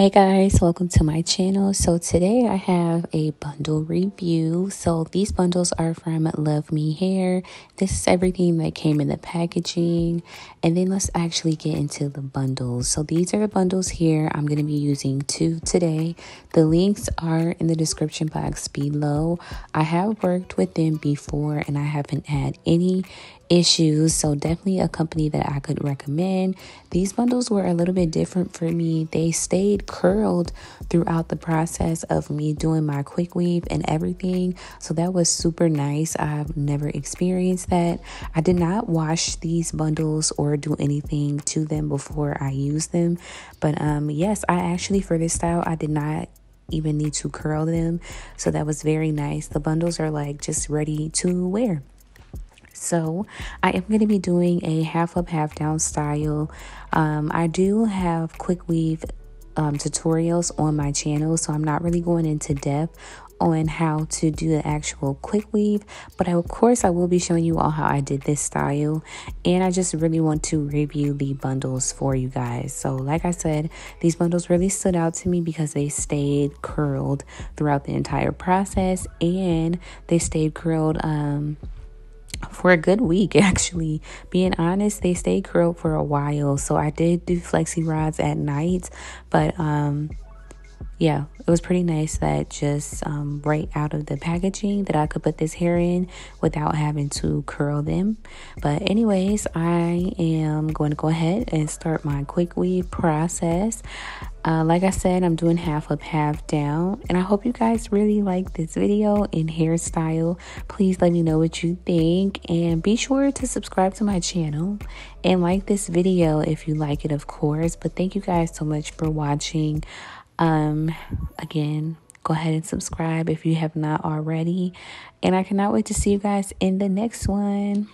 Hey guys, welcome to my channel. So today I have a bundle review. So these bundles are from Love Me Hair. This is everything that came in the packaging. And then let's actually get into the bundles. So these are the bundles here. I'm going to be using 2 today. The links are in the description box below. I have worked with them before and I haven't had any issues, so definitely a company that I could recommend. These bundles were a little bit different for me. They stayed curled throughout the process of me doing my quick weave and everything, so that was super nice. I've never experienced that. I did not wash these bundles or do anything to them before I used them, but yes, I actually, for this style, I did not even need to curl them, so that was very nice. The bundles are like just ready to wear. So I am going to be doing a half up, half down style. I do have quick weave tutorials on my channel, so I'm not really going into depth on how to do the actual quick weave, but of course I will be showing you all how I did this style, and I just really want to review the bundles for you guys. So like I said, these bundles really stood out to me because they stayed curled throughout the entire process, and they stayed curled for a good week. Actually, being honest, they stayed curled for a while. So I did do flexi rods at night, but yeah, it was pretty nice that just right out of the packaging that I could put this hair in without having to curl them. But anyways, I am going to go ahead and start my quick weave process. Like I said, I'm doing half up, half down, and I hope you guys really like this video and hairstyle. Please let me know what you think, and be sure to subscribe to my channel and like this video if you like it, of course. But thank you guys so much for watching. Again, go ahead and subscribe if you have not already, and I cannot wait to see you guys in the next one.